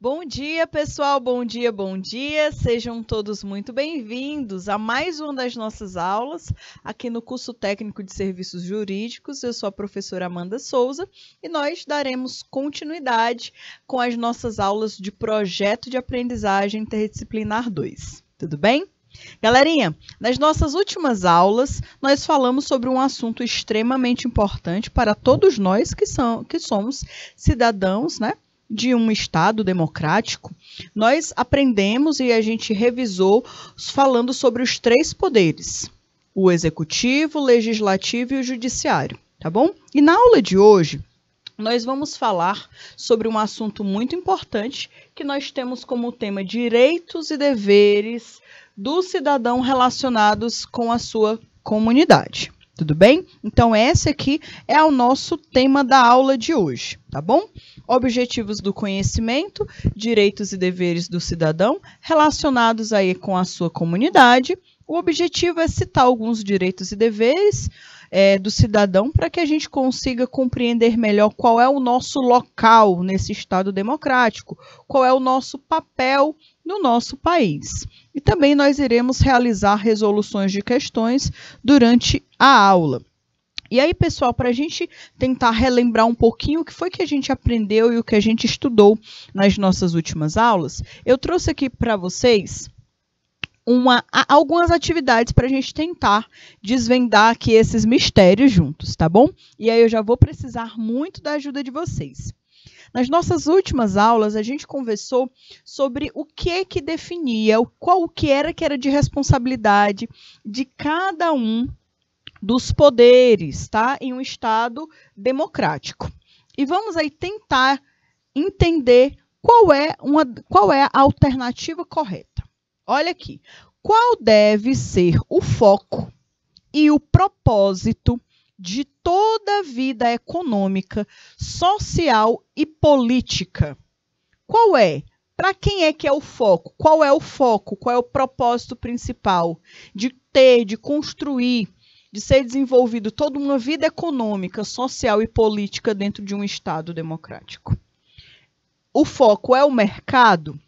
Bom dia, pessoal. Bom dia, bom dia. Sejam todos muito bem-vindos a mais uma das nossas aulas aqui no curso técnico de serviços jurídicos. Eu sou a professora Amanda Souza e nós daremos continuidade com as nossas aulas de projeto de aprendizagem interdisciplinar 2. Tudo bem? Galerinha, nas nossas últimas aulas, nós falamos sobre um assunto extremamente importante para todos nós que somos cidadãos, né, de um Estado democrático. Nós aprendemos e a gente revisou falando sobre os três poderes: o executivo, o legislativo e o judiciário, tá bom? E na aula de hoje, nós vamos falar sobre um assunto muito importante que nós temos como tema direitos e deveres do cidadão relacionados com a sua comunidade. Tudo bem? Então, esse aqui é o nosso tema da aula de hoje, tá bom? Objetivos do conhecimento, direitos e deveres do cidadão relacionados aí com a sua comunidade. O objetivo é citar alguns direitos e deveres do cidadão para que a gente consiga compreender melhor qual é o nosso local nesse Estado democrático, qual é o nosso papel no nosso país. E também nós iremos realizar resoluções de questões durante a aula. E aí, pessoal, para a gente tentar relembrar um pouquinho o que foi que a gente aprendeu e o que a gente estudou nas nossas últimas aulas, eu trouxe aqui para vocês algumas atividades para a gente tentar desvendar aqui esses mistérios juntos, tá bom? E aí eu já vou precisar muito da ajuda de vocês. Nas nossas últimas aulas, a gente conversou sobre o que definia, qual que era de responsabilidade de cada um dos poderes, tá? Em um Estado democrático. E vamos aí tentar entender qual é a alternativa correta. Olha aqui, qual deve ser o foco e o propósito de toda a vida econômica, social e política? Qual é? Para quem é que é o foco? Qual é o foco? Qual é o propósito principal de ter, de construir, de ser desenvolvido toda uma vida econômica, social e política dentro de um Estado democrático? O foco é o mercado?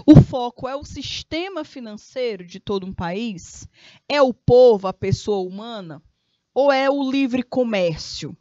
O foco é o sistema financeiro de todo um país? É o povo, a pessoa humana? Ou é o livre comércio? O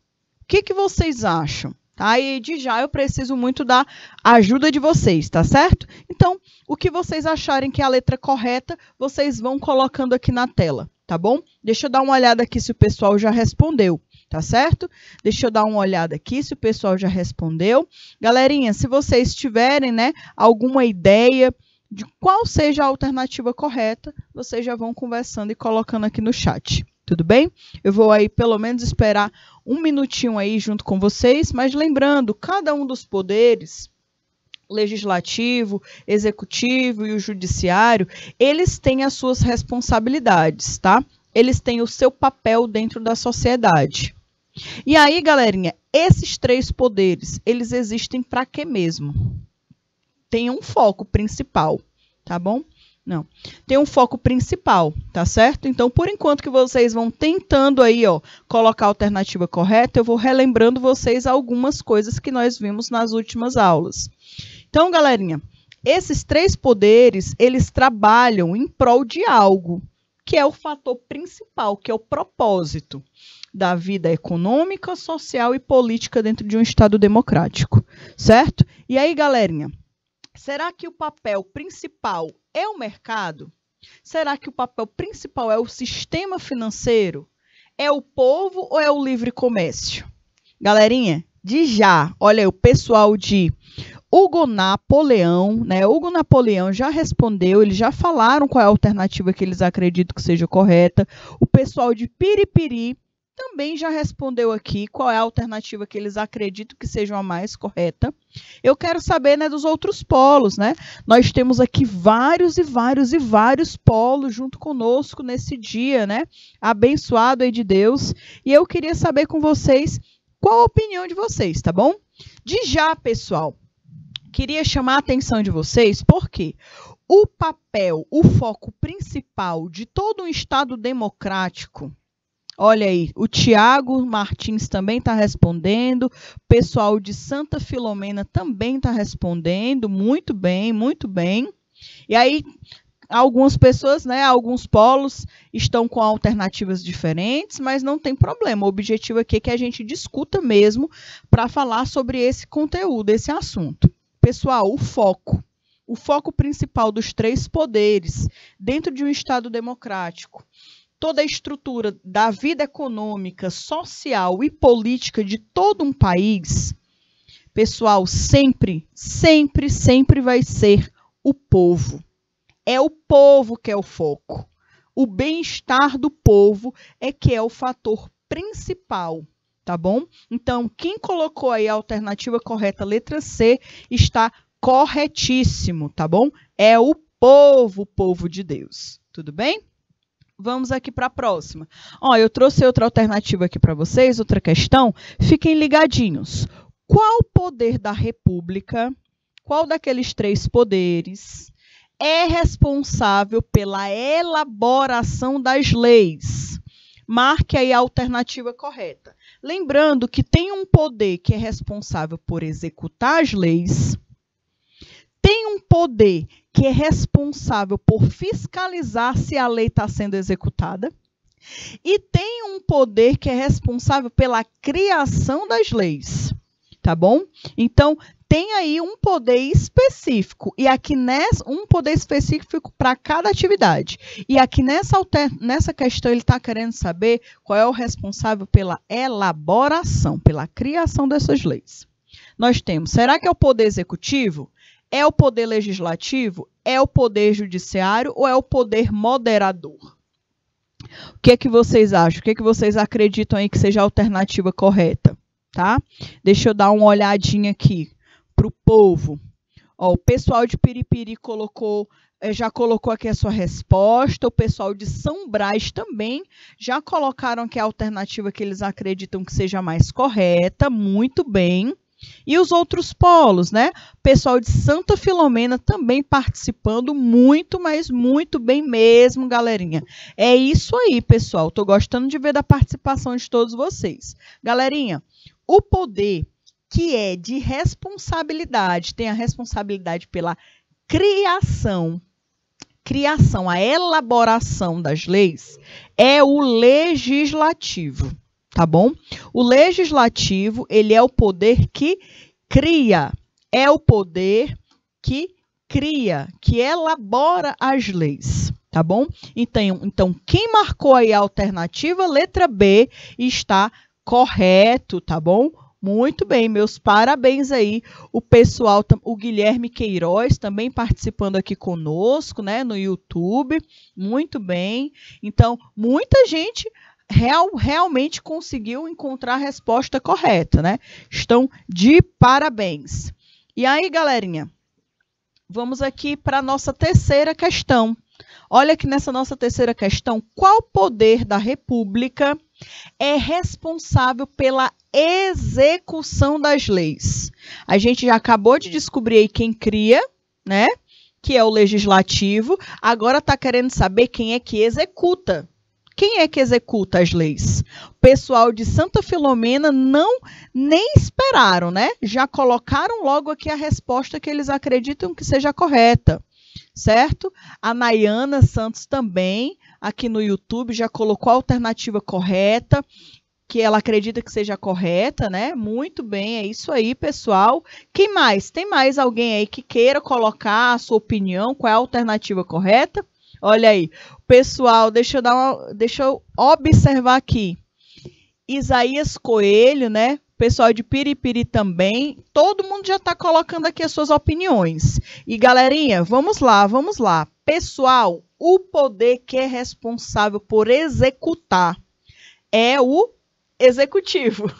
que vocês acham? Tá? E de já eu preciso muito da ajuda de vocês, tá certo? Então, o que vocês acharem que é a letra correta, vocês vão colocando aqui na tela, tá bom? Deixa eu dar uma olhada aqui se o pessoal já respondeu, tá certo? Deixa eu dar uma olhada aqui se o pessoal já respondeu. Galerinha, se vocês tiverem, né, alguma ideia de qual seja a alternativa correta, vocês já vão conversando e colocando aqui no chat. Tudo bem? Eu vou aí pelo menos esperar um minutinho aí junto com vocês, mas lembrando, cada um dos poderes, legislativo, executivo e o judiciário, eles têm as suas responsabilidades, tá? Eles têm o seu papel dentro da sociedade. E aí, galerinha, esses três poderes, eles existem para quê mesmo? Tem um foco principal, tá bom? Não, tem um foco principal, tá certo? Então, por enquanto que vocês vão tentando aí, ó, colocar a alternativa correta, eu vou relembrando vocês algumas coisas que nós vimos nas últimas aulas. Então, galerinha, esses três poderes, eles trabalham em prol de algo, que é o fator principal, que é o propósito da vida econômica, social e política dentro de um Estado democrático, certo? E aí, galerinha, será que o papel principal é o mercado? Será que o papel principal é o sistema financeiro? É o povo ou é o livre comércio? Galerinha, de já, olha aí, o pessoal de Hugo Napoleão, né? Hugo Napoleão já respondeu, eles já falaram qual é a alternativa que eles acreditam que seja correta. O pessoal de Piripiri também já respondeu aqui qual é a alternativa que eles acreditam que seja a mais correta. Eu quero saber, né, dos outros polos, né? Nós temos aqui vários polos junto conosco nesse dia, né? Abençoado aí de Deus. E eu queria saber com vocês qual a opinião de vocês, tá bom? De já, pessoal, queria chamar a atenção de vocês porque o papel, o foco principal de todo um Estado democrático Olha aí, o Tiago Martins também está respondendo, o pessoal de Santa Filomena também está respondendo, muito bem, muito bem. E aí, algumas pessoas, né, alguns polos estão com alternativas diferentes, mas não tem problema. O objetivo aqui é que a gente discuta mesmo para falar sobre esse conteúdo, esse assunto. Pessoal, o foco principal dos três poderes dentro de um Estado democrático, toda a estrutura da vida econômica, social e política de todo um país, pessoal, sempre vai ser o povo. É o povo que é o foco. O bem-estar do povo é que é o fator principal, tá bom? Então, quem colocou aí a alternativa correta, letra C, está corretíssimo, tá bom? É o povo de Deus. Tudo bem? Vamos aqui para a próxima. Ó, eu trouxe outra alternativa aqui para vocês, outra questão. Fiquem ligadinhos. Qual poder da República, qual daqueles três poderes é responsável pela elaboração das leis? Marque aí a alternativa correta. Lembrando que tem um poder que é responsável por executar as leis, tem um poder que é responsável por fiscalizar se a lei está sendo executada, e tem um poder que é responsável pela criação das leis, tá bom? Então, tem aí um poder específico, e aqui um poder específico para cada atividade. E aqui nessa questão ele está querendo saber qual é o responsável pela elaboração, pela criação dessas leis. Nós temos, será que é o poder executivo? É o poder legislativo? É o poder judiciário ou é o poder moderador? O que é que vocês acham? O que é que vocês acreditam aí que seja a alternativa correta? Tá? Deixa eu dar uma olhadinha aqui para o povo. Ó, o pessoal de Piripiri já colocou aqui a sua resposta. O pessoal de São Brás também já colocaram aqui a alternativa que eles acreditam que seja mais correta. Muito bem. E os outros polos, né? O pessoal de Santa Filomena também participando muito, mas muito bem mesmo, galerinha. É isso aí, pessoal. Estou gostando de ver da participação de todos vocês. Galerinha, o poder que é de responsabilidade, tem a responsabilidade pela criação, a elaboração das leis, é o legislativo. Tá bom? O legislativo, ele é o poder que cria, que elabora as leis, tá bom? Então, quem marcou aí a alternativa, letra B, está correto, tá bom? Muito bem, meus parabéns aí, o pessoal, o Guilherme Queiroz também participando aqui conosco, né, no YouTube, muito bem. Então, muita gente realmente conseguiu encontrar a resposta correta, né? Estão de parabéns. E aí, galerinha, vamos aqui para a nossa terceira questão. Olha aqui nessa nossa terceira questão, qual poder da República é responsável pela execução das leis? A gente já acabou de descobrir aí quem cria, né? Que é o legislativo. Agora está querendo saber quem é que executa. Quem é que executa as leis? O pessoal de Santa Filomena nem esperaram, né? Já colocaram logo aqui a resposta que eles acreditam que seja correta, certo? A Nayana Santos também, aqui no YouTube, já colocou a alternativa correta, que ela acredita que seja correta, né? Muito bem, é isso aí, pessoal. Quem mais? Tem mais alguém aí que queira colocar a sua opinião? Qual é a alternativa correta? Olha aí, pessoal, deixa eu observar aqui. Isaías Coelho, né? Pessoal de Piripiri também. Todo mundo já está colocando aqui as suas opiniões. E, galerinha, vamos lá. Pessoal, o poder que é responsável por executar é o executivo,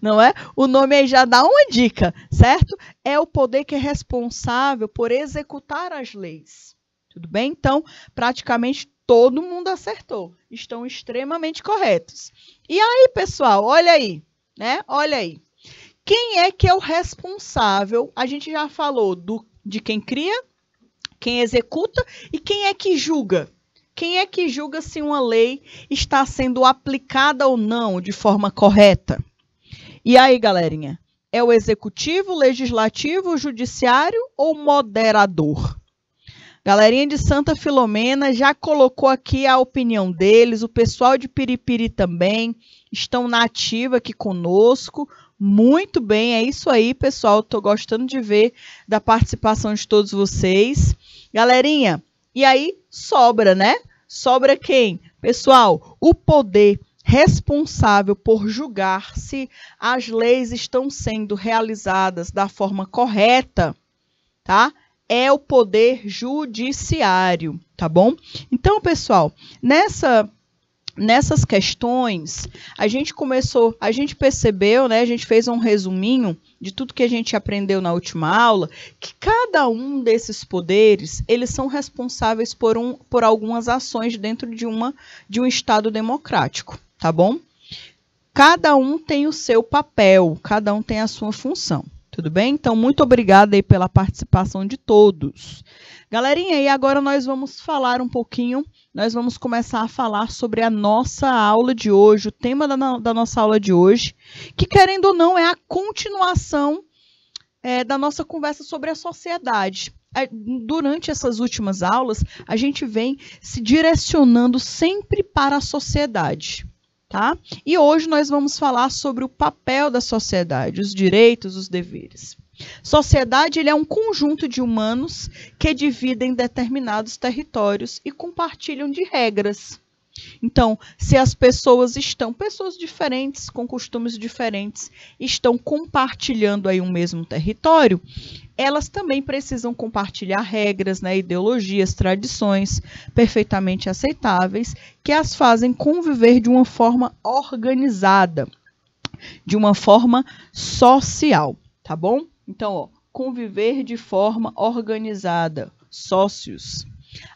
não é? O nome aí já dá uma dica, certo? É o poder que é responsável por executar as leis. Tudo bem? Então, praticamente todo mundo acertou. Estão extremamente corretos. E aí, pessoal, olha aí, né? Olha aí. Quem é que é o responsável? A gente já falou de quem cria, quem executa e quem é que julga. Quem é que julga se uma lei está sendo aplicada ou não de forma correta? E aí, galerinha? É o executivo, o legislativo, o judiciário ou o moderador? Galerinha de Santa Filomena já colocou aqui a opinião deles, o pessoal de Piripiri também estão na ativa aqui conosco. Muito bem, é isso aí, pessoal. Estou gostando de ver da participação de todos vocês. Galerinha, e aí sobra, né? Sobra quem? Pessoal, o poder responsável por julgar se as leis estão sendo realizadas da forma correta, tá? É o poder judiciário, tá bom? Então, pessoal, nessas questões, a gente percebeu, né? A gente fez um resuminho de tudo que a gente aprendeu na última aula, que cada um desses poderes, eles são responsáveis por algumas ações dentro de um Estado democrático, tá bom? Cada um tem o seu papel, cada um tem a sua função. Tudo bem? Então, muito obrigada aí pela participação de todos. Galerinha, e agora nós vamos falar um pouquinho, nós vamos começar a falar sobre a nossa aula de hoje, o tema da nossa aula de hoje, que, querendo ou não, é a continuação da nossa conversa sobre a sociedade. Durante essas últimas aulas, a gente vem se direcionando sempre para a sociedade. Tá? E hoje nós vamos falar sobre o papel da sociedade, os direitos, os deveres. Sociedade, ele é um conjunto de humanos que dividem determinados territórios e compartilham de regras. Então, se as pessoas diferentes, com costumes diferentes, estão compartilhando aí um mesmo território, elas também precisam compartilhar regras, né, ideologias, tradições perfeitamente aceitáveis, que as fazem conviver de uma forma organizada, de uma forma social, tá bom? Então, ó, conviver de forma organizada, sócios.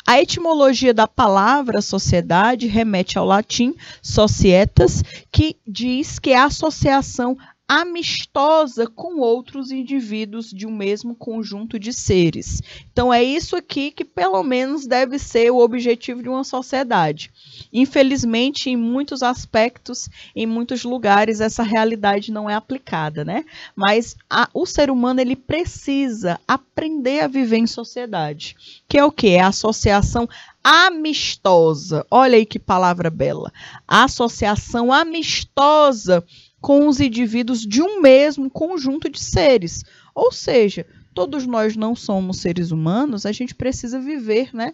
A etimologia da palavra sociedade remete ao latim societas, que diz que é a associação amistosa com outros indivíduos de um mesmo conjunto de seres. Então, é isso aqui que, pelo menos, deve ser o objetivo de uma sociedade. Infelizmente, em muitos aspectos, em muitos lugares, essa realidade não é aplicada, né? Mas o ser humano, ele precisa aprender a viver em sociedade. Que é o quê? É a associação amistosa. Olha aí que palavra bela. A associação amistosa com os indivíduos de um mesmo conjunto de seres. Ou seja, todos nós não somos seres humanos, a gente precisa viver, né,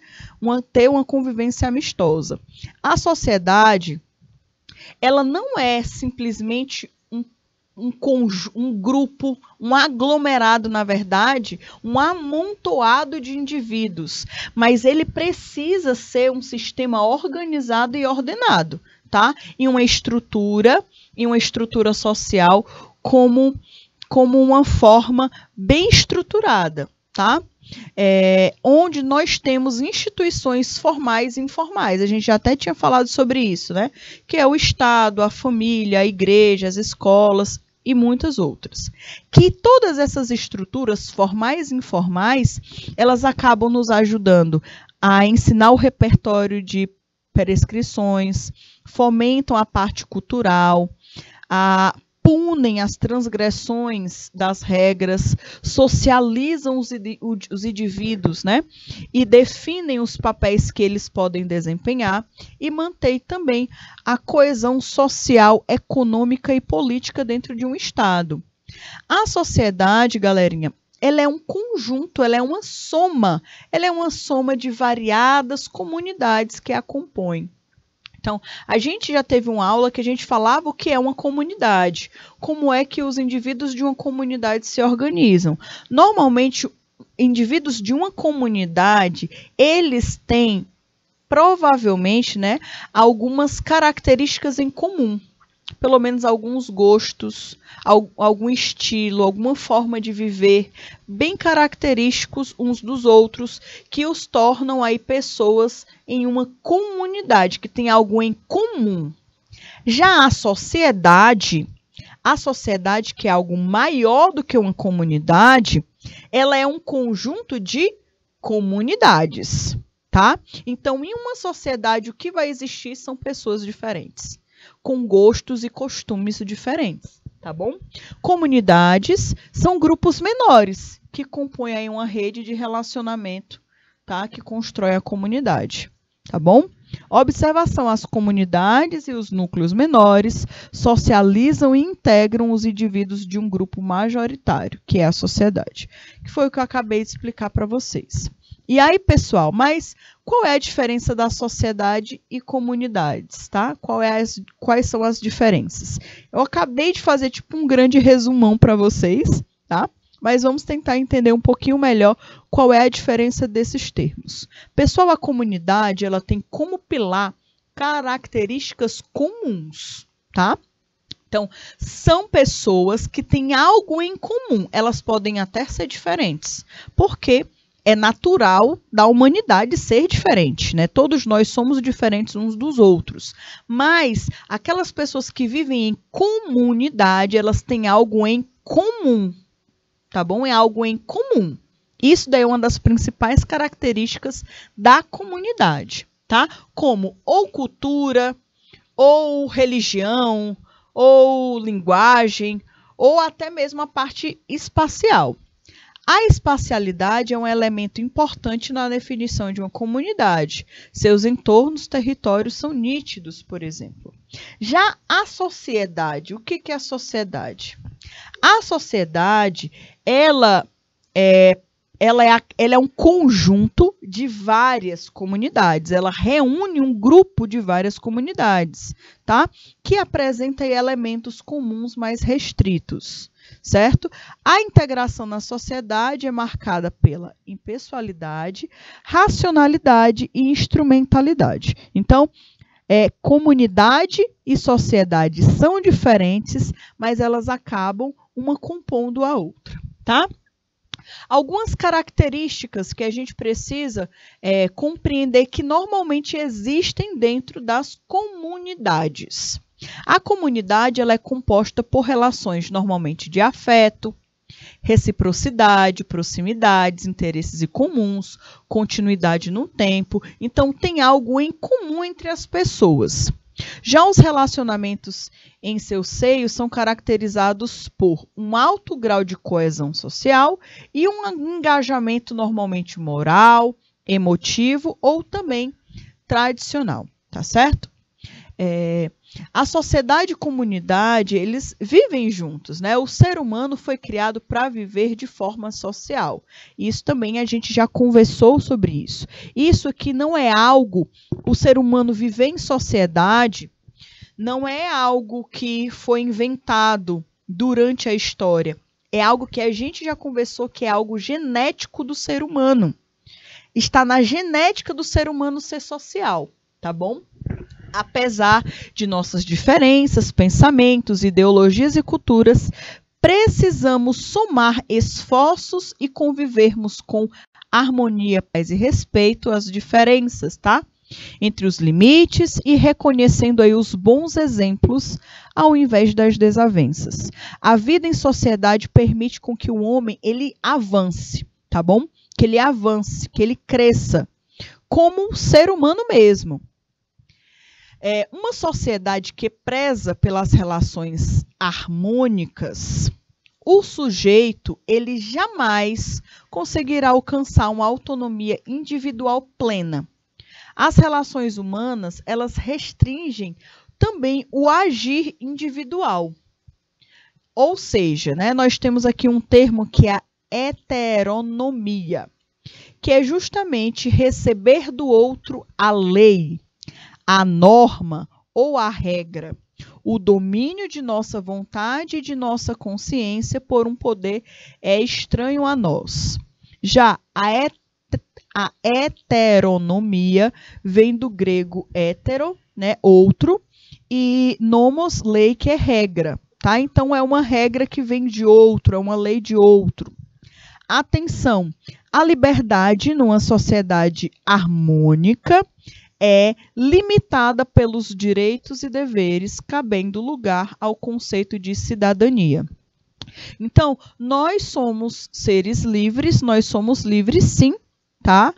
ter uma convivência amistosa. A sociedade, ela não é simplesmente um grupo, um aglomerado, na verdade, um amontoado de indivíduos, mas ele precisa ser um sistema organizado e ordenado, tá? Em uma estrutura social como uma forma bem estruturada, tá? Onde nós temos instituições formais e informais. A gente já até tinha falado sobre isso, né? Que é o Estado, a família, a igreja, as escolas e muitas outras. Que todas essas estruturas formais e informais, elas acabam nos ajudando a ensinar o repertório de prescrições, fomentam a parte cultural, punem as transgressões das regras, socializam os indivíduos, né? E definem os papéis que eles podem desempenhar e mantém também a coesão social, econômica e política dentro de um Estado. A sociedade, galerinha, ela é um conjunto, ela é uma soma de variadas comunidades que a compõem. Então, a gente já teve uma aula que a gente falava o que é uma comunidade, como é que os indivíduos de uma comunidade se organizam. Normalmente, indivíduos de uma comunidade, eles têm, provavelmente, né, algumas características em comum. Pelo menos alguns gostos, algum estilo, alguma forma de viver bem característicos uns dos outros, que os tornam aí pessoas em uma comunidade, que tem algo em comum. Já a sociedade, que é algo maior do que uma comunidade, ela é um conjunto de comunidades, tá? Então, em uma sociedade, o que vai existir são pessoas diferentes, com gostos e costumes diferentes, tá bom? Comunidades são grupos menores, que compõem aí uma rede de relacionamento, tá? Que constrói a comunidade, tá bom? Observação: as comunidades e os núcleos menores socializam e integram os indivíduos de um grupo majoritário, que é a sociedade, que foi o que eu acabei de explicar para vocês. E aí, pessoal, mas qual é a diferença da sociedade e comunidades, tá? Quais são as diferenças? Eu acabei de fazer tipo um grande resumão para vocês, tá? Mas vamos tentar entender um pouquinho melhor qual é a diferença desses termos. Pessoal, a comunidade, ela tem como pilar características comuns, tá? Então, são pessoas que têm algo em comum. Elas podem até ser diferentes, porque é natural da humanidade ser diferente, né? Todos nós somos diferentes uns dos outros. Mas aquelas pessoas que vivem em comunidade, elas têm algo em comum, tá bom? É algo em comum. Isso daí é uma das principais características da comunidade, tá? Como ou cultura, ou religião, ou linguagem, ou até mesmo a parte espacial. A espacialidade é um elemento importante na definição de uma comunidade. Seus entornos, territórios são nítidos, por exemplo. Já a sociedade, o que é a sociedade? A sociedade, ela é um conjunto de várias comunidades. Ela reúne um grupo de várias comunidades, tá? Que apresenta elementos comuns mais restritos, certo? A integração na sociedade é marcada pela impessoalidade, racionalidade e instrumentalidade. Então, comunidade e sociedade são diferentes, mas elas acabam uma compondo a outra, tá? Algumas características que a gente precisa compreender que normalmente existem dentro das comunidades. A comunidade, ela é composta por relações normalmente de afeto, reciprocidade, proximidades, interesses e comuns, continuidade no tempo. Então, tem algo em comum entre as pessoas. Já os relacionamentos em seu seio são caracterizados por um alto grau de coesão social e um engajamento normalmente moral, emotivo ou também tradicional, tá certo? A sociedade e comunidade, eles vivem juntos, né? O ser humano foi criado para viver de forma social. Isso também a gente já conversou sobre isso. Isso aqui não é algo, o ser humano viver em sociedade não é algo que foi inventado durante a história. É algo que a gente já conversou que é algo genético do ser humano. Está na genética do ser humano ser social, tá bom? Apesar de nossas diferenças, pensamentos, ideologias e culturas, precisamos somar esforços e convivermos com harmonia, paz e respeito às diferenças, tá? Entre os limites e reconhecendo aí os bons exemplos ao invés das desavenças. A vida em sociedade permite com que o homem ele avance, tá bom? Que ele avance, que ele cresça como um ser humano mesmo. Uma sociedade que preza pelas relações harmônicas, o sujeito ele jamais conseguirá alcançar uma autonomia individual plena. As relações humanas, elas restringem também o agir individual. Ou seja, né, nós temos aqui um termo que é a heteronomia, que é justamente receber do outro a lei, a norma ou a regra, o domínio de nossa vontade e de nossa consciência por um poder estranho a nós. Já a heteronomia vem do grego hétero, né, outro, e nomos, lei, que é regra, tá? Então, é uma regra que vem de outro, é uma lei de outro. Atenção, a liberdade numa sociedade harmônica é limitada pelos direitos e deveres, cabendo lugar ao conceito de cidadania. Então, nós somos seres livres, nós somos livres sim, tá?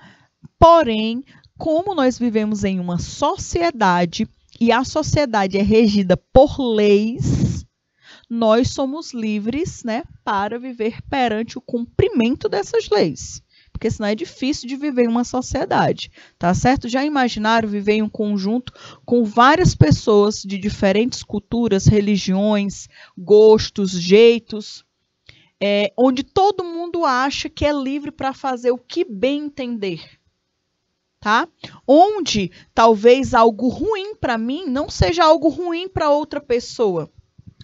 Porém, como nós vivemos em uma sociedade e a sociedade é regida por leis, nós somos livres, né, para viver perante o cumprimento dessas leis. Porque senão é difícil de viver em uma sociedade, tá certo? Já imaginaram viver em um conjunto com várias pessoas de diferentes culturas, religiões, gostos, jeitos, onde todo mundo acha que é livre para fazer o que bem entender, tá? Onde talvez algo ruim para mim não seja algo ruim para outra pessoa.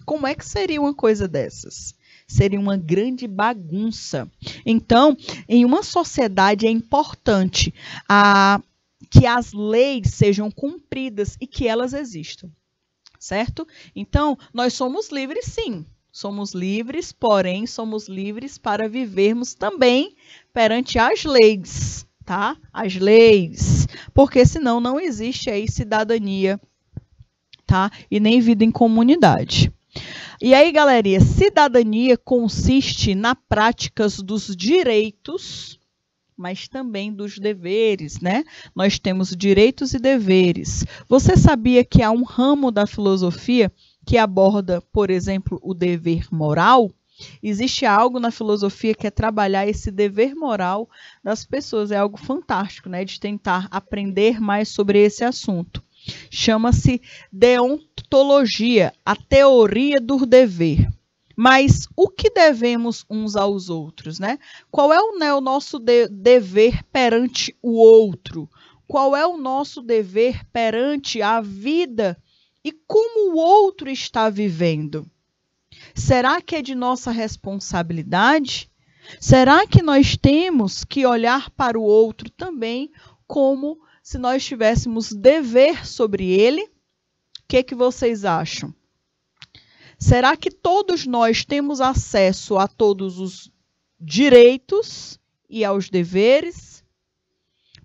Como é que seria uma coisa dessas? Seria uma grande bagunça. Então, em uma sociedade é importante que as leis sejam cumpridas e que elas existam, certo? Então, nós somos livres, sim. Somos livres, porém, somos livres para vivermos também perante as leis, tá? As leis. Porque senão não existe aí cidadania, tá? E nem vida em comunidade. E aí, galerinha, cidadania consiste na prática dos direitos, mas também dos deveres, né? Nós temos direitos e deveres. Você sabia que há um ramo da filosofia que aborda, por exemplo, o dever moral? Existe algo na filosofia que é trabalhar esse dever moral das pessoas. É algo fantástico, né? De tentar aprender mais sobre esse assunto. Chama-se deontologia, a teoria do dever. Mas o que devemos uns aos outros, né? Qual é o nosso dever perante o outro? Qual é o nosso dever perante a vida e como o outro está vivendo? Será que é de nossa responsabilidade? Será que nós temos que olhar para o outro também como se nós tivéssemos dever sobre ele? O que vocês acham? Será que todos nós temos acesso a todos os direitos e aos deveres?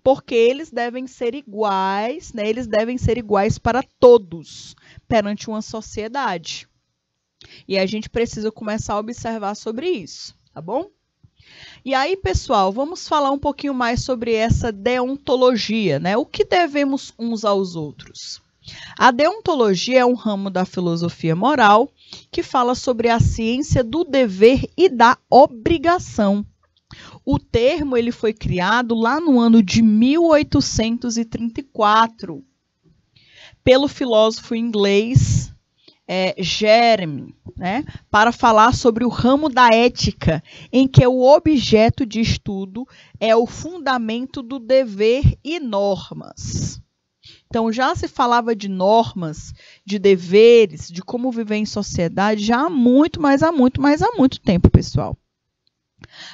Porque eles devem ser iguais, né? Eles devem ser iguais para todos perante uma sociedade. E a gente precisa começar a observar sobre isso, tá bom? E aí, pessoal, vamos falar um pouquinho mais sobre essa deontologia, né? O que devemos uns aos outros? A deontologia é um ramo da filosofia moral que fala sobre a ciência do dever e da obrigação. O termo ele foi criado lá no ano de 1834 pelo filósofo inglês Jeremy, né, para falar sobre o ramo da ética, em que o objeto de estudo é o fundamento do dever e normas. Então, já se falava de normas, de deveres, de como viver em sociedade, já há muito tempo, pessoal.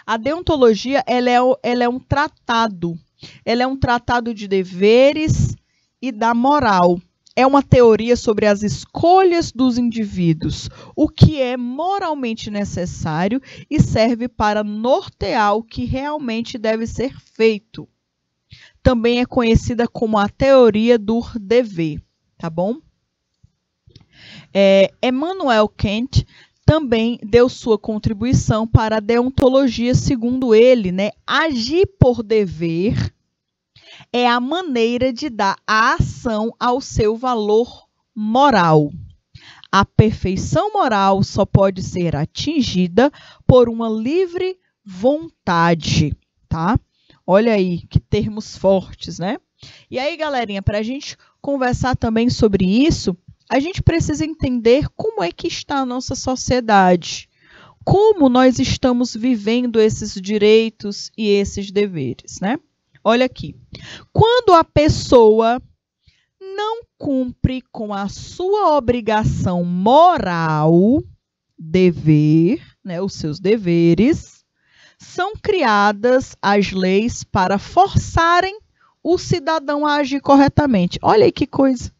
A deontologia ela é um tratado. Ela é um tratado de deveres e da moral. É uma teoria sobre as escolhas dos indivíduos, o que é moralmente necessário e serve para nortear o que realmente deve ser feito. Também é conhecida como a teoria do dever, tá bom? Immanuel Kant também deu sua contribuição para a deontologia, segundo ele, né, agir por dever é a maneira de dar a ação ao seu valor moral. A perfeição moral só pode ser atingida por uma livre vontade, tá? Olha aí, que termos fortes, né? E aí, galerinha, para a gente conversar também sobre isso, a gente precisa entender como é que está a nossa sociedade, como nós estamos vivendo esses direitos e esses deveres, né? Olha aqui, quando a pessoa não cumpre com a sua obrigação moral, dever, né, os seus deveres, são criadas as leis para forçarem o cidadão a agir corretamente. Olha aí que coisa.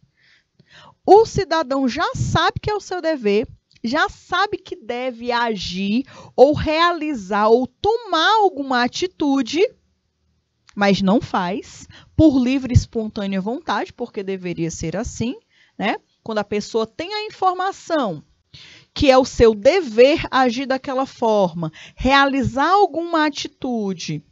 O cidadão já sabe que é o seu dever, já sabe que deve agir ou realizar ou tomar alguma atitude, mas não faz por livre e espontânea vontade, porque deveria ser assim, né? Quando a pessoa tem a informação que é o seu dever agir daquela forma, realizar alguma atitude,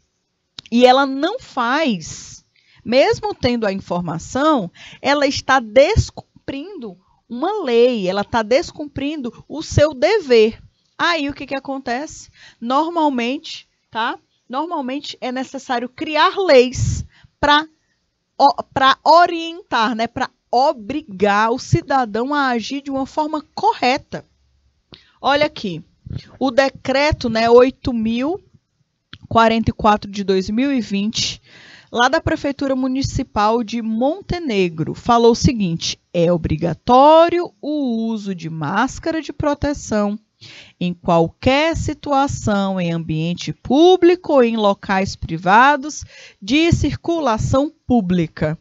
e ela não faz, Mesmo tendo a informação, ela está descumprindo uma lei, ela está descumprindo o seu dever. Aí o que acontece? Normalmente, tá? Normalmente é necessário criar leis para orientar, né? Para obrigar o cidadão a agir de uma forma correta. Olha aqui, o decreto, né, 8.044 de 2020, lá da Prefeitura Municipal de Montenegro, falou o seguinte: é obrigatório o uso de máscara de proteção em qualquer situação, em ambiente público ou em locais privados de circulação pública.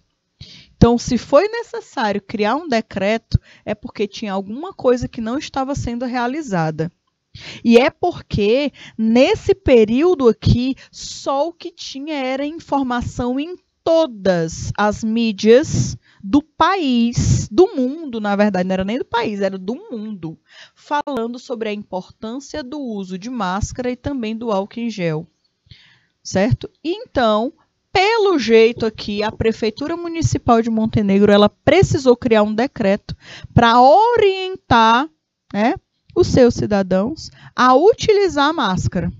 Então, se foi necessário criar um decreto, é porque tinha alguma coisa que não estava sendo realizada. E é porque, nesse período aqui, só o que tinha era informação em todas as mídias do país, do mundo, na verdade, não era nem do país, era do mundo, falando sobre a importância do uso de máscara e também do álcool em gel, certo? Então, pelo jeito aqui, a Prefeitura Municipal de Montenegro, ela precisou criar um decreto para orientar, né, os seus cidadãos a utilizar a máscara.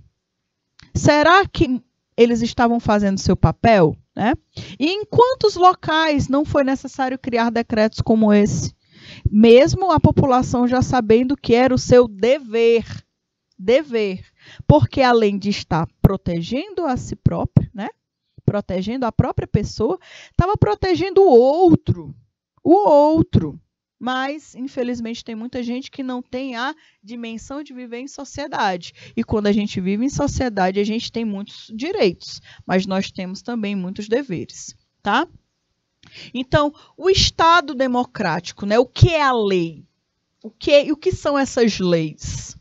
Será que eles estavam fazendo seu papel? Né? E em quantos locais não foi necessário criar decretos como esse? Mesmo a população já sabendo que era o seu dever. Porque além de estar protegendo a si próprio, né? Protegendo a própria pessoa, estava protegendo o outro. Mas, infelizmente, tem muita gente que não tem a dimensão de viver em sociedade. E quando a gente vive em sociedade, a gente tem muitos direitos, mas nós temos também muitos deveres, tá? Então, o Estado democrático, né? O que é a lei? O que são essas leis?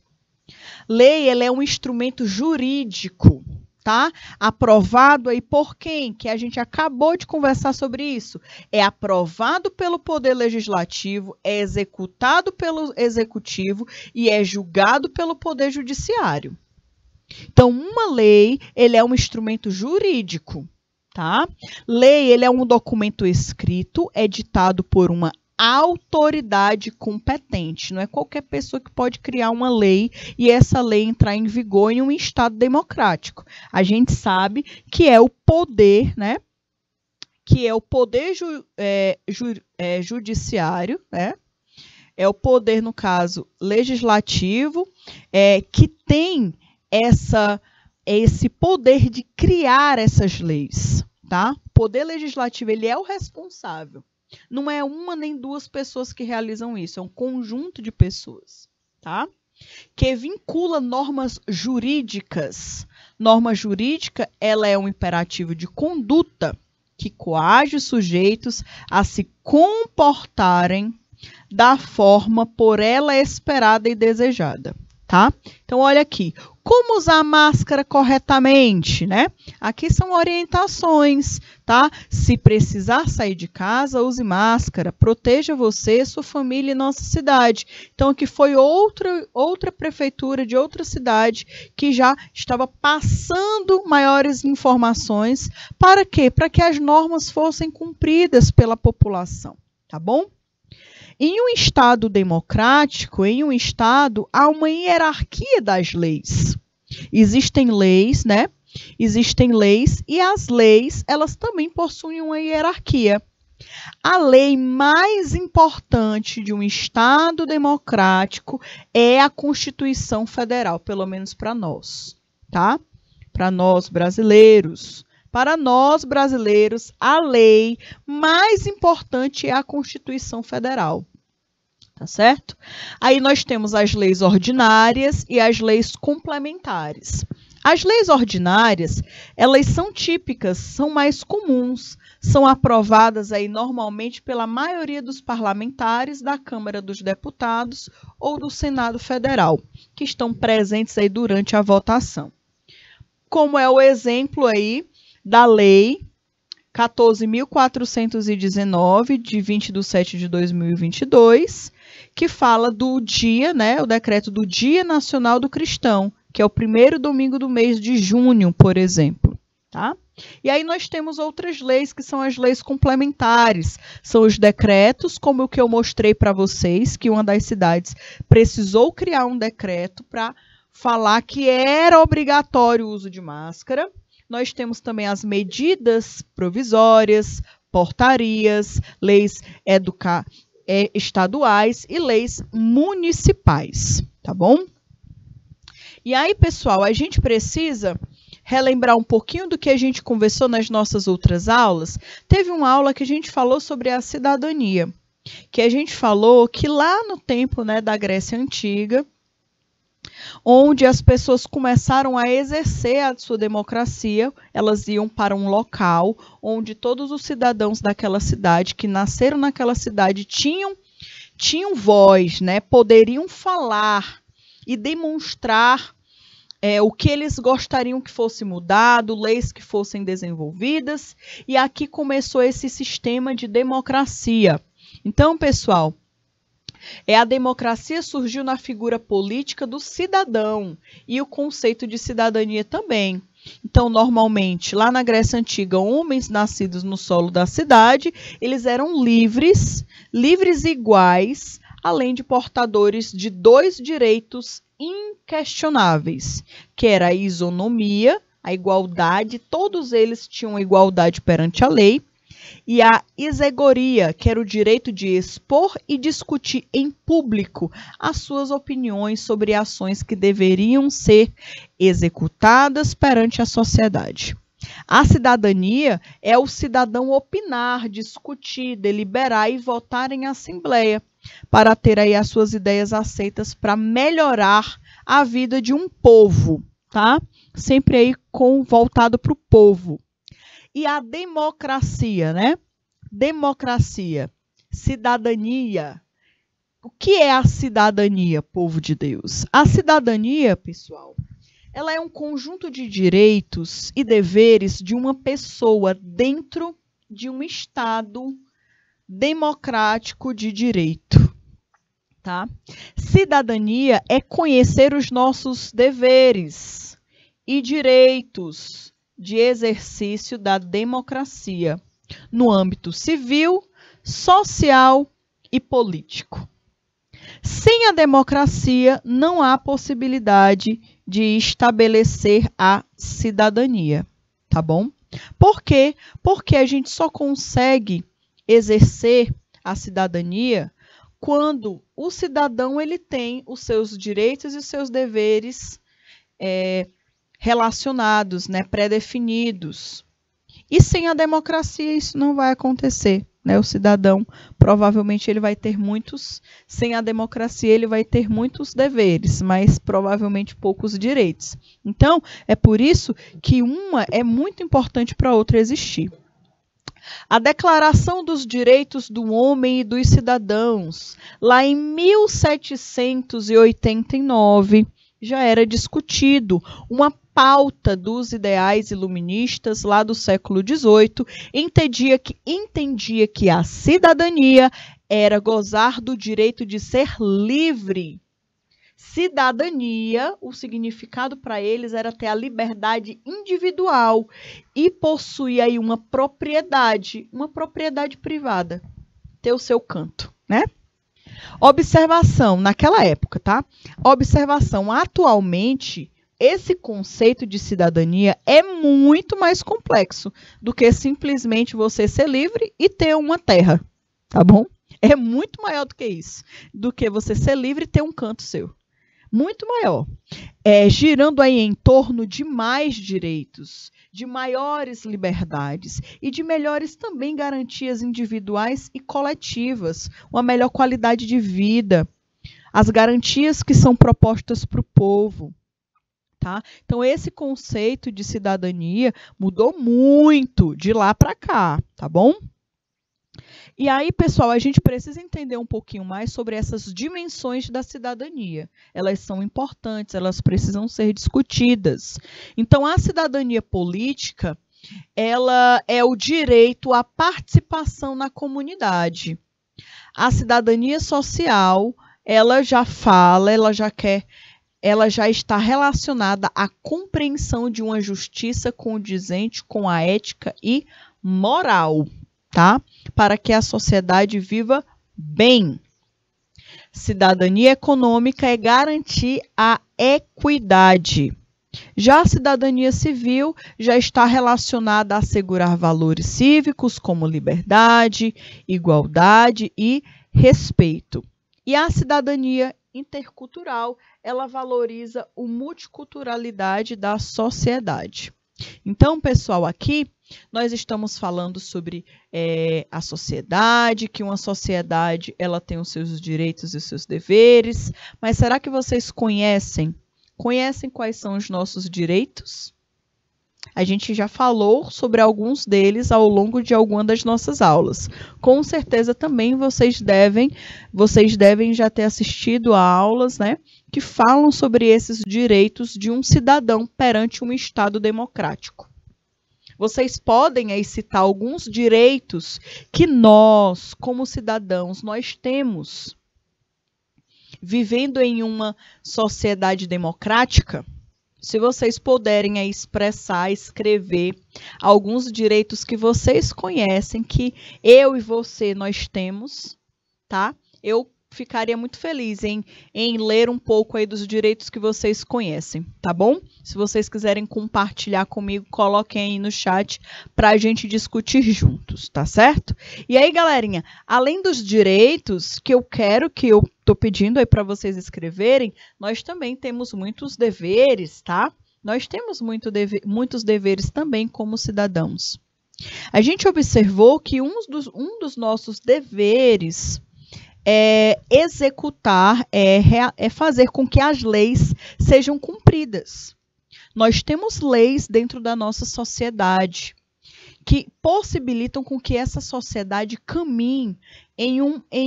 Lei, ela é um instrumento jurídico, tá? Aprovado aí por quem? Que a gente acabou de conversar sobre isso. É aprovado pelo Poder Legislativo, é executado pelo Executivo e é julgado pelo Poder Judiciário. Então, uma lei, ele é um instrumento jurídico, tá? Lei, ele é um documento escrito, editado por uma autoridade competente. Não é qualquer pessoa que pode criar uma lei e essa lei entrar em vigor em um Estado democrático. A gente sabe que é o poder, né? Que é o poder judiciário, né? É o poder, no caso, legislativo, que tem esse poder de criar essas leis, tá? O poder legislativo, ele é o responsável. Não é uma nem duas pessoas que realizam isso, é um conjunto de pessoas, tá? Que vincula normas jurídicas. Norma jurídica, ela é um imperativo de conduta que coage os sujeitos a se comportarem da forma por ela esperada e desejada, tá? Então, olha aqui. Como usar máscara corretamente, né? Aqui são orientações, tá? Se precisar sair de casa, use máscara. Proteja você, sua família e nossa cidade. Então, aqui foi outra prefeitura de outra cidade que já estava passando maiores informações. Para quê? Para que as normas fossem cumpridas pela população, tá bom? Em um Estado democrático, em um Estado, há uma hierarquia das leis. Existem leis, né? Existem leis e as leis, elas também possuem uma hierarquia. A lei mais importante de um Estado democrático é a Constituição Federal, pelo menos para nós, tá? Para nós brasileiros. Para nós brasileiros, a lei mais importante é a Constituição Federal. Tá certo? Aí nós temos as leis ordinárias e as leis complementares. As leis ordinárias, elas são típicas, são mais comuns, são aprovadas aí normalmente pela maioria dos parlamentares da Câmara dos Deputados ou do Senado Federal, que estão presentes aí durante a votação. Como é o exemplo aí da lei 14.419, de 20/7/2022, que fala do dia, né, o decreto do Dia Nacional do Cristão, que é o primeiro domingo do mês de junho, por exemplo, tá? E aí nós temos outras leis que são as leis complementares, são os decretos, como o que eu mostrei para vocês, que uma das cidades precisou criar um decreto para falar que era obrigatório o uso de máscara. Nós temos também as medidas provisórias, portarias, leis estaduais e leis municipais, tá bom? E aí, pessoal, a gente precisa relembrar um pouquinho do que a gente conversou nas nossas outras aulas. Teve uma aula que a gente falou sobre a cidadania, que a gente falou que lá no tempo, né, da Grécia Antiga, onde as pessoas começaram a exercer a sua democracia, elas iam para um local onde todos os cidadãos daquela cidade, que nasceram naquela cidade, tinham voz, né, poderiam falar e demonstrar o que eles gostariam que fosse mudado, leis que fossem desenvolvidas, e aqui começou esse sistema de democracia. Então, pessoal, a democracia surgiu na figura política do cidadão e o conceito de cidadania também. Então, normalmente, lá na Grécia Antiga, homens nascidos no solo da cidade, eles eram livres iguais, além de portadores de 2 direitos inquestionáveis, que era a isonomia, a igualdade, todos eles tinham igualdade perante a lei, e a isegoria, que era o direito de expor e discutir em público as suas opiniões sobre ações que deveriam ser executadas perante a sociedade. A cidadania é o cidadão opinar, discutir, deliberar e votar em assembleia, para ter aí as suas ideias aceitas para melhorar a vida de um povo, tá? Sempre aí voltado para o povo. E a democracia, né? Democracia, cidadania. O que é a cidadania, povo de Deus? A cidadania, pessoal, ela é um conjunto de direitos e deveres de uma pessoa dentro de um Estado democrático de direito, tá? Cidadania é conhecer os nossos deveres e direitos de exercício da democracia no âmbito civil, social e político. Sem a democracia, não há possibilidade de estabelecer a cidadania, tá bom? Por quê? Porque a gente só consegue exercer a cidadania quando o cidadão ele tem os seus direitos e os seus deveres relacionados, né, pré-definidos. E sem a democracia isso não vai acontecer, né? O cidadão provavelmente ele vai ter sem a democracia ele vai ter muitos deveres, mas provavelmente poucos direitos. Então, é por isso que uma é muito importante para a outra existir. A Declaração dos Direitos do Homem e dos Cidadãos, lá em 1789, já era discutido uma pauta dos ideais iluministas lá do século XVIII, entendia que a cidadania era gozar do direito de ser livre. Cidadania, o significado para eles era ter a liberdade individual e possuir aí uma propriedade privada, ter o seu canto, né? Observação, naquela época, tá? Observação, atualmente, esse conceito de cidadania é muito mais complexo do que simplesmente você ser livre e ter uma terra, tá bom? É muito maior do que isso, do que você ser livre e ter um canto seu. Muito maior, girando aí em torno de mais direitos, de maiores liberdades e de melhores também garantias individuais e coletivas, uma melhor qualidade de vida, as garantias que são propostas para o povo. Tá? Então, esse conceito de cidadania mudou muito de lá para cá, tá bom? E aí, pessoal, a gente precisa entender um pouquinho mais sobre essas dimensões da cidadania. Elas são importantes, elas precisam ser discutidas. Então, a cidadania política, ela é o direito à participação na comunidade. A cidadania social, ela já quer ela já está relacionada à compreensão de uma justiça condizente com a ética e moral, tá? Para que a sociedade viva bem. Cidadania econômica é garantir a equidade. Já a cidadania civil já está relacionada a assegurar valores cívicos como liberdade, igualdade e respeito. E a cidadania intercultural, ela valoriza a multiculturalidade da sociedade. Então, pessoal, aqui nós estamos falando sobre a sociedade, que uma sociedade ela tem os seus direitos e os seus deveres, mas será que vocês conhecem quais são os nossos direitos? A gente já falou sobre alguns deles ao longo de alguma das nossas aulas. Com certeza também vocês devem já ter assistido a aulas, né, que falam sobre esses direitos de um cidadão perante um Estado democrático. Vocês podem aí citar alguns direitos que nós, como cidadãos, nós temos vivendo em uma sociedade democrática. Se vocês puderem aí expressar, escrever alguns direitos que vocês conhecem, que eu e você nós temos, tá? Eu ficaria muito feliz em ler um pouco aí dos direitos que vocês conhecem, tá bom? Se vocês quiserem compartilhar comigo, coloquem aí no chat para a gente discutir juntos, tá certo? E aí, galerinha, além dos direitos que eu tô pedindo aí para vocês escreverem, nós também temos muitos deveres, tá? Nós temos muitos deveres também como cidadãos. A gente observou que um dos nossos deveres é executar, é fazer com que as leis sejam cumpridas. Nós temos leis dentro da nossa sociedade que possibilitam com que essa sociedade caminhe em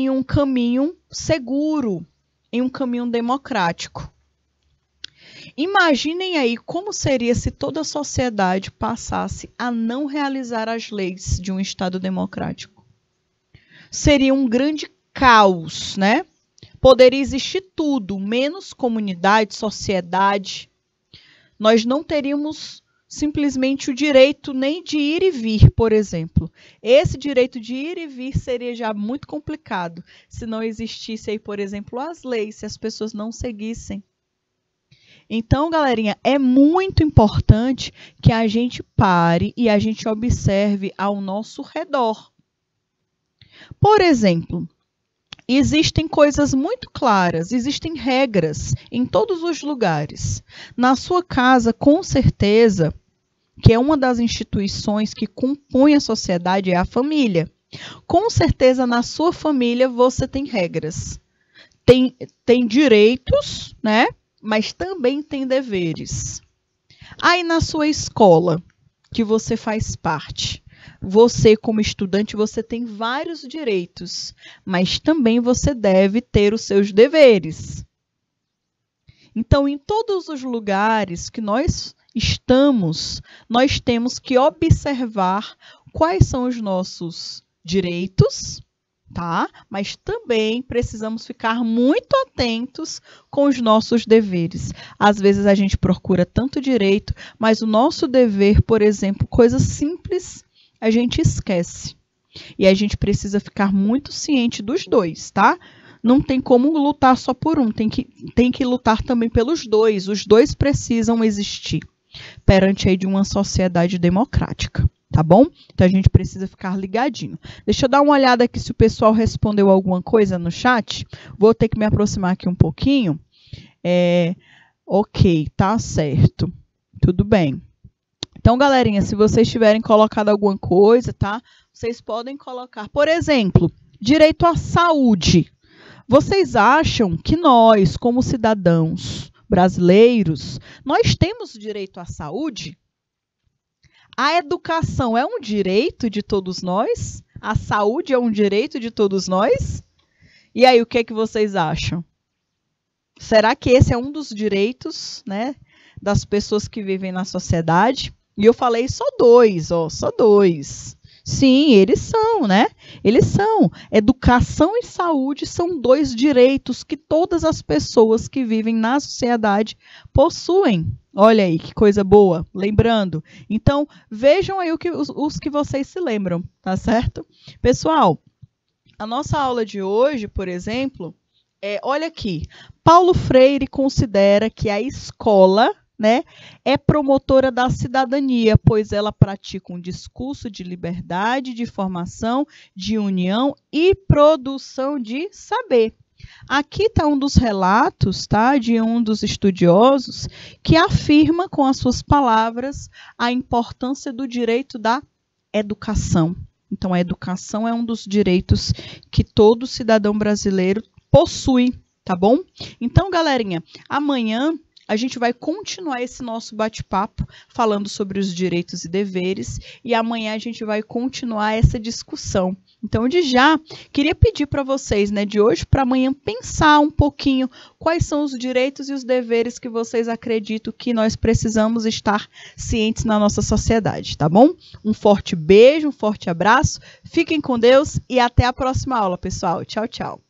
um caminho seguro, em um caminho democrático. Imaginem aí como seria se toda a sociedade passasse a não realizar as leis de um Estado democrático. Seria um grande caos, né? Poderia existir tudo, menos comunidade, sociedade. Nós não teríamos simplesmente o direito nem de ir e vir, por exemplo. Esse direito de ir e vir seria já muito complicado se não existisse aí, por exemplo, as leis, se as pessoas não seguissem. Então, galerinha, é muito importante que a gente pare e a gente observe ao nosso redor. Por exemplo, existem coisas muito claras, existem regras em todos os lugares. Na sua casa, com certeza, que é uma das instituições que compõe a sociedade, é a família. Com certeza, na sua família, você tem regras. Tem direitos, né? Mas também tem deveres. Aí, na sua escola, que você faz parte, você, como estudante, você tem vários direitos, mas também você deve ter os seus deveres. Então, em todos os lugares que nós estamos, nós temos que observar quais são os nossos direitos, tá? Mas também precisamos ficar muito atentos com os nossos deveres. Às vezes a gente procura tanto direito, mas o nosso dever, por exemplo, coisas simples, a gente esquece. E a gente precisa ficar muito ciente dos dois, tá? Não tem como lutar só por um, tem que lutar também pelos dois. Os dois precisam existir perante aí de uma sociedade democrática, tá bom? Então a gente precisa ficar ligadinho. Deixa eu dar uma olhada aqui se o pessoal respondeu alguma coisa no chat. Vou ter que me aproximar aqui um pouquinho. Ok, tá certo. Tudo bem. Então, galerinha, se vocês tiverem colocado alguma coisa, tá? Vocês podem colocar, por exemplo, direito à saúde. Vocês acham que nós, como cidadãos brasileiros, nós temos direito à saúde? A educação é um direito de todos nós? A saúde é um direito de todos nós? E aí, o que é que vocês acham? Será que esse é um dos direitos, né, das pessoas que vivem na sociedade? E eu falei só dois, ó, só dois. Sim, eles são, né? Eles são. Educação e saúde são 2 direitos que todas as pessoas que vivem na sociedade possuem. Olha aí, que coisa boa. Lembrando. Então, vejam aí os que vocês se lembram, tá certo? Pessoal, a nossa aula de hoje, por exemplo, olha aqui. Paulo Freire considera que a escola, né, é promotora da cidadania, pois ela pratica um discurso de liberdade, de formação, de união e produção de saber. Aqui está um dos relatos, tá, de um dos estudiosos que afirma com as suas palavras a importância do direito da educação. Então, a educação é um dos direitos que todo cidadão brasileiro possui, tá bom? Então, galerinha, amanhã a gente vai continuar esse nosso bate-papo falando sobre os direitos e deveres e amanhã a gente vai continuar essa discussão. Então, de já, queria pedir para vocês, né, de hoje para amanhã, pensar um pouquinho quais são os direitos e os deveres que vocês acreditam que nós precisamos estar cientes na nossa sociedade, tá bom? Um forte beijo, um forte abraço, fiquem com Deus e até a próxima aula, pessoal. Tchau, tchau.